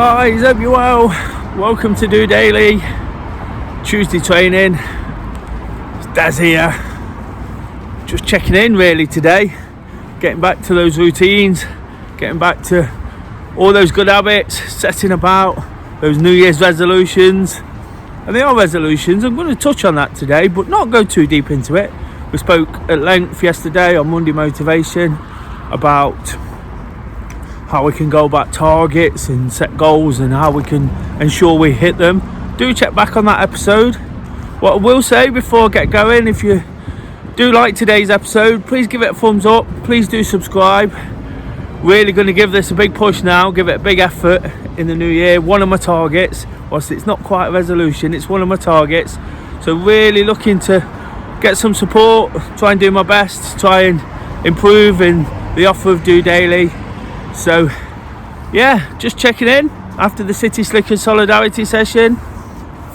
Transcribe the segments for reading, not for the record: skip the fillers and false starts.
guys, hope you're well. Welcome to DOdaily Tuesday training. It's Daz here. Just checking in really today, getting back to those routines, getting back to all those good habits, setting about those New Year's resolutions. And they are resolutions. I'm going to touch on that today, but not go too deep into it. We spoke at length yesterday on Monday Motivation about how we can go about targets and set goals and how we can ensure we hit them. Do check back on that episode. What I will say before I get going, if you do like today's episode, please give it a thumbs up. Please do subscribe. Really going to give this a big push now, give it a big effort in the new year. One of my targets, whilst it's not quite a resolution, it's one of my targets. So really looking to get some support, try and do my best, try and improve in the offer of DOdaily. So yeah, just checking in after the City Slickers solidarity session.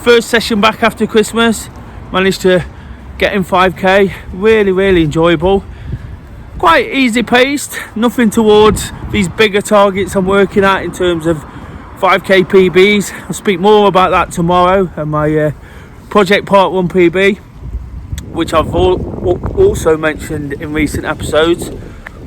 First session back after Christmas. Managed to get in 5k. Really enjoyable. Quite easy paced. Nothing towards these bigger targets I'm working at in terms of 5k PBs. I'll speak more about that tomorrow and my Project Part 1 PB, which I've also mentioned in recent episodes.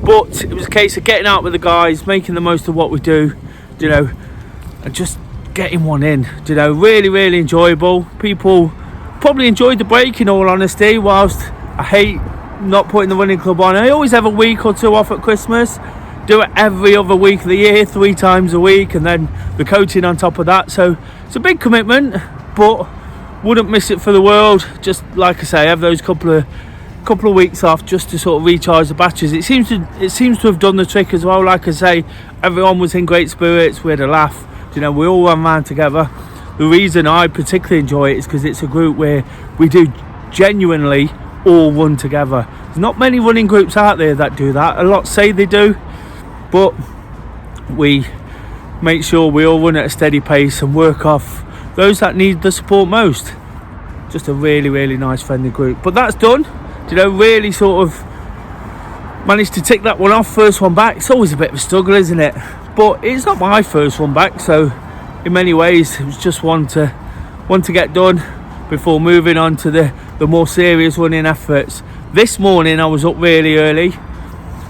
But it was a case of getting out with the guys, making the most of what we do, and just getting one in, really enjoyable. People probably enjoyed the break, in all honesty, whilst I hate not putting the running club on. I always have a week or two off at Christmas, do it every other week of the year, 3 times a week, and then the coaching on top of that. So it's a big commitment, but wouldn't miss it for the world. Just like I say, have those couple of weeks off just to sort of recharge the batteries. It seems to have done the trick as well. Like I say, everyone was in great spirits. We had a laugh. We all ran around together. The reason I particularly enjoy it is because it's a group where we do genuinely all run together. There's not many running groups out there that do that. A lot say they do, but we make sure we all run at a steady pace and work off those that need the support most. Just a really nice friendly group. But that's done. Really sort of managed to tick that one off. First one back. It's always a bit of a struggle, isn't it? But it's not my first one back, so in many ways it was just one to get done before moving on to the more serious running efforts. This morning I was up really early,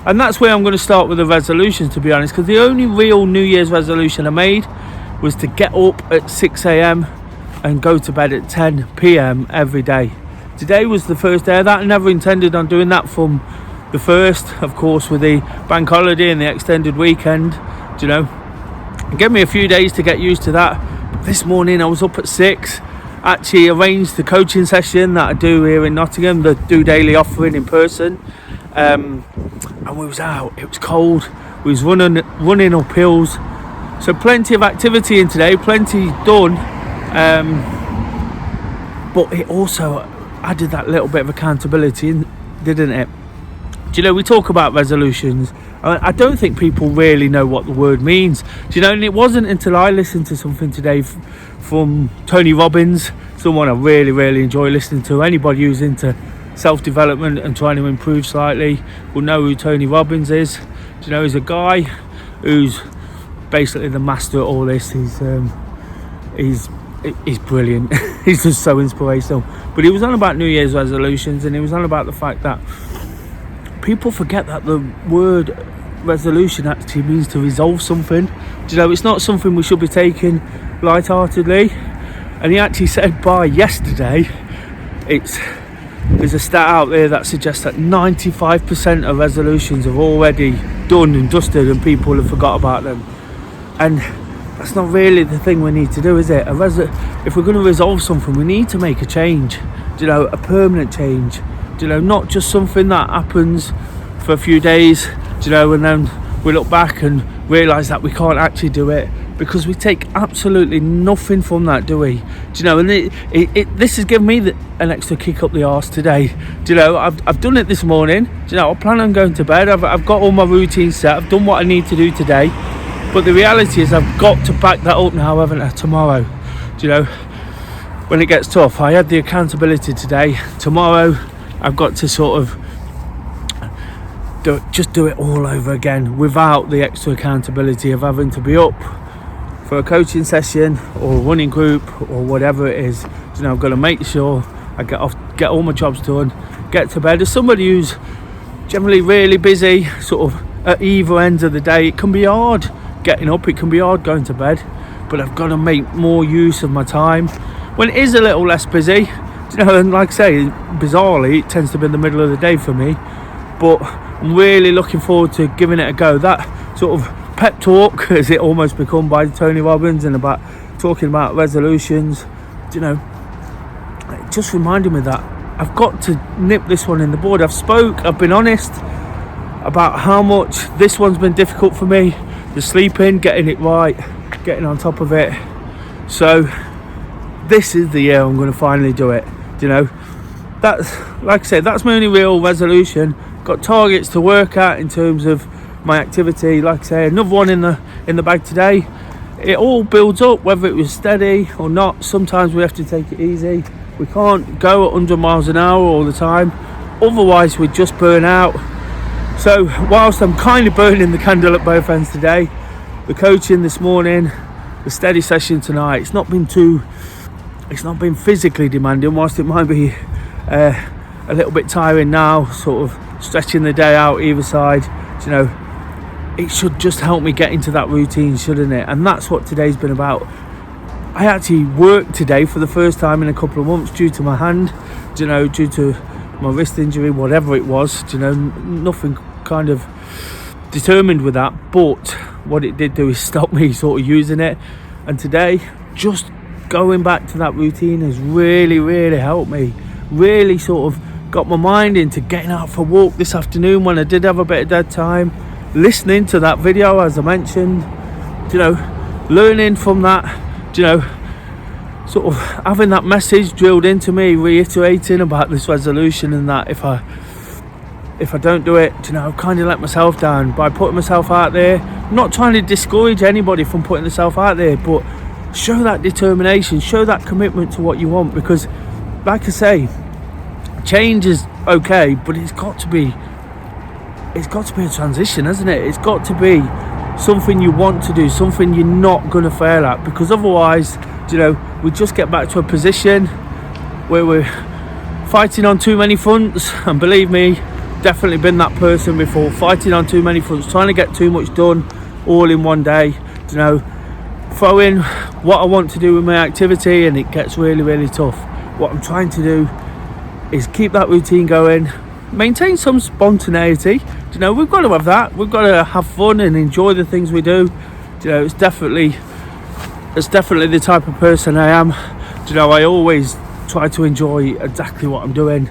and that's where I'm going to start with the resolutions, to be honest, because the only real New Year's resolution I made was to get up at 6 a.m. and go to bed at 10 p.m. every day. Today was the first day of that. I never intended on doing that from the first, of course, with the bank holiday and the extended weekend. It gave me a few days to get used to that. But this morning I was up at 6, actually arranged the coaching session that I do here in Nottingham, the DOdaily offering in person, and we was out. It was cold. We was running up hills, so plenty of activity in today, plenty done, but it also added that little bit of accountability in, didn't it? We talk about resolutions. I don't think people really know what the word means. And it wasn't until I listened to something today from Tony Robbins, someone I really enjoy listening to. Anybody who's into self-development and trying to improve slightly will know who Tony Robbins is. He's a guy who's basically the master at all this. He's brilliant. He's just so inspirational. But he was on about New Year's resolutions, and he was on about the fact that people forget that the word resolution actually means to resolve something. It's not something we should be taking lightheartedly. And he actually said by yesterday, there's a stat out there that suggests that 95% of resolutions are already done and dusted, and people have forgot about them. And that's not really the thing we need to do, is it? If we're going to resolve something, we need to make a change, a permanent change, not just something that happens for a few days, and then we look back and realise that we can't actually do it, because we take absolutely nothing from that, do we? And this has given me an extra kick up the arse today. I've done it this morning. I plan on going to bed. I've got all my routines set. I've done what I need to do today. But the reality is I've got to back that up now, haven't I, tomorrow? When it gets tough. I had the accountability today. Tomorrow I've got to sort of do it all over again without the extra accountability of having to be up for a coaching session or a running group or whatever it is, I've got to make sure I get all my jobs done, get to bed. As somebody who's generally really busy, sort of at either ends of the day, it can be hard getting up, it can be hard going to bed, but I've got to make more use of my time when it is a little less busy. And like I say, bizarrely, it tends to be in the middle of the day for me, but I'm really looking forward to giving it a go. That sort of pep talk, as it almost become, by Tony Robbins, and about talking about resolutions, it just reminded me that I've got to nip this one in the bud. I've been honest about how much this one's been difficult for me, the sleeping, getting it right, getting on top of it. So this is the year I'm going to finally do it. That's, like I said, that's my only real resolution. Got targets to work at in terms of my activity. Like I say, another one in the bag today. It all builds up, whether it was steady or not. Sometimes we have to take it easy. We can't go at 100 miles an hour all the time, otherwise we just burn out. So whilst I'm kind of burning the candle at both ends today, the coaching this morning, the steady session tonight, it's not been physically demanding, whilst it might be a little bit tiring now, sort of stretching the day out either side. It should just help me get into that routine, shouldn't it? And that's what today's been about. I actually worked today for the first time in a couple of months due to my hand, due to my wrist injury, whatever it was. Nothing kind of determined with that, but what it did do is stop me sort of using it. And today, just going back to that routine has really, really helped me. Really sort of got my mind into getting out for a walk this afternoon when I did have a bit of dead time, listening to that video as I mentioned, learning from that, sort of having that message drilled into me, reiterating about this resolution, and that if I don't do it, I've kind of let myself down by putting myself out there. I'm not trying to discourage anybody from putting themselves out there, but show that determination, show that commitment to what you want, because like I say, change is okay, but it's got to be a transition, hasn't it? It's got to be something you want to do, something you're not going to fail at, because otherwise, we just get back to a position where we're fighting on too many fronts. And believe me, definitely been that person before, fighting on too many fronts, trying to get too much done all in one day, throw in what I want to do with my activity, and it gets really, really tough. What I'm trying to do is keep that routine going, maintain some spontaneity. We've got to have that. We've got to have fun and enjoy the things we do. It's definitely the type of person I am. I always try to enjoy exactly what I'm doing,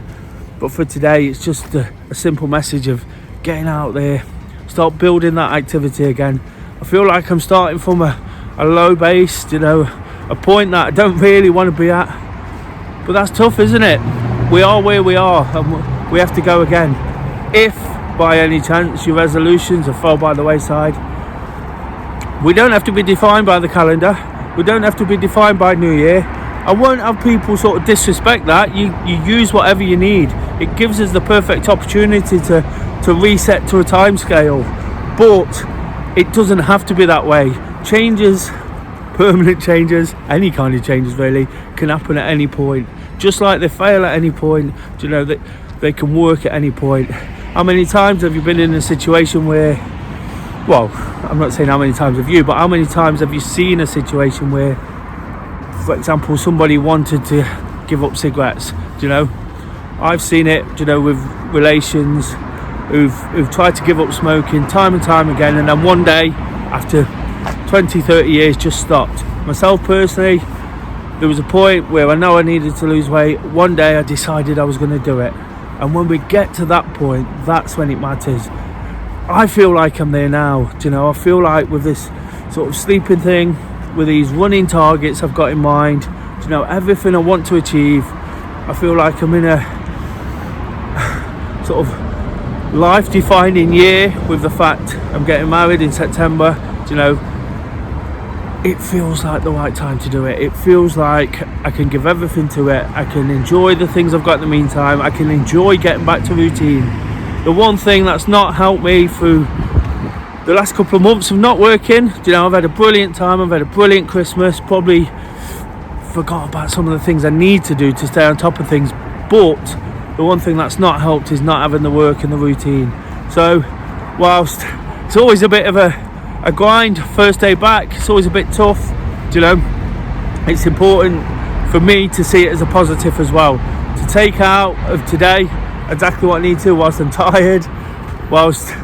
but for today it's just a simple message of getting out there, start building that activity again. I feel like I'm starting from a low base, a point that I don't really want to be at, but that's tough, isn't it? We are where we are, and we have to go again. If by any chance your resolutions have fell by the wayside, we don't have to be defined by the calendar, we don't have to be defined by New Year. I won't have people sort of disrespect that. You use whatever you need. It gives us the perfect opportunity to reset to a time scale, but it doesn't have to be that way. Changes, permanent changes, any kind of changes really, can happen at any point. Just like they fail at any point, that they can work at any point. How many times have you been in a situation where, well, I'm not saying how many times have you, but how many times have you seen a situation where, for example, somebody wanted to give up cigarettes? I've seen it, with relations who've tried to give up smoking time and time again, and then one day, after 20, 30 years, just stopped. Myself personally, there was a point where I know I needed to lose weight. One day I decided I was going to do it, and when we get to that point, that's when it matters. I feel like I'm there now. I feel like with this sort of sleeping thing, with these running targets I've got in mind, everything I want to achieve, I feel like I'm in a sort of life-defining year with the fact I'm getting married in September. It feels like the right time to do it. It feels like I can give everything to it. I can enjoy the things I've got in the meantime. I can enjoy getting back to routine. The one thing that's not helped me through the last couple of months of not working, I've had a brilliant time. I've had a brilliant Christmas. Probably forgot about some of the things I need to do to stay on top of things. But the one thing that's not helped is not having the work and the routine. So whilst it's always a bit of a grind, first day back, it's always a bit tough, it's important for me to see it as a positive as well. To take out of today exactly what I need to whilst I'm tired, whilst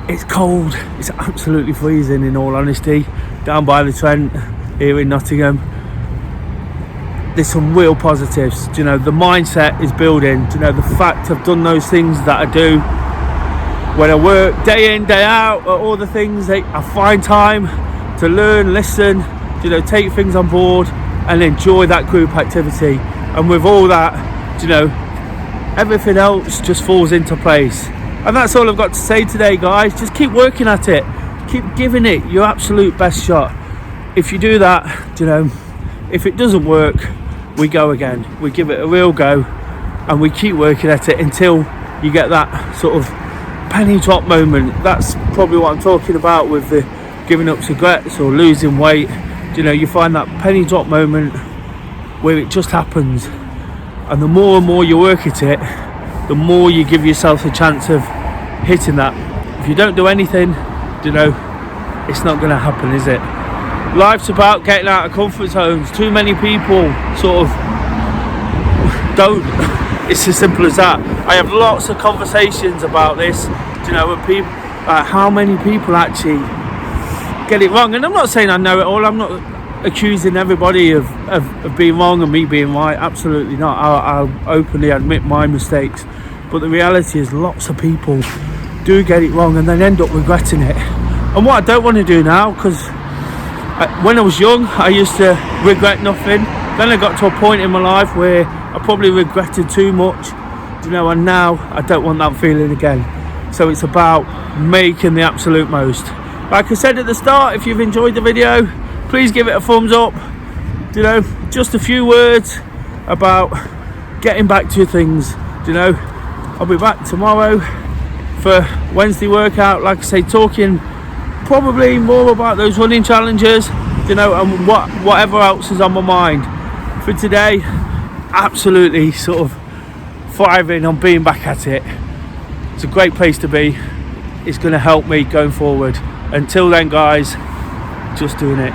it's cold, it's absolutely freezing in all honesty, down by the Trent here in Nottingham. There's some real positives, the mindset is building, the fact I've done those things that I do when I work day in, day out, all the things that I find time to learn, listen, take things on board and enjoy that group activity. And with all that, everything else just falls into place. And that's all I've got to say today, guys. Just keep working at it, keep giving it your absolute best shot. If you do that, if it doesn't work, we go again, we give it a real go, and we keep working at it until you get that sort of penny drop moment. That's probably what I'm talking about with the giving up cigarettes or losing weight. You find that penny drop moment where it just happens, and the more and more you work at it, the more you give yourself a chance of hitting that. If you don't do anything, it's not going to happen, is it? Life's about getting out of comfort zones. Too many people sort of don't. It's as simple as that. I have lots of conversations about this, with people, how many people actually get it wrong. And I'm not saying I know it all. I'm not accusing everybody of being wrong and me being right. Absolutely not. I'll openly admit my mistakes. But the reality is lots of people do get it wrong and then end up regretting it. And what I don't want to do now, because when I was young, I used to regret nothing. Then I got to a point in my life where I probably regretted too much, and now I don't want that feeling again. So it's about making the absolute most. Like I said at the start, if you've enjoyed the video, please give it a thumbs up. Just a few words about getting back to things. I'll be back tomorrow for Wednesday workout, like I say, talking probably more about those running challenges, and whatever else is on my mind. For today, absolutely sort of thriving on being back at it. It's a great place to be. It's going to help me going forward. Until then, guys, just doing it.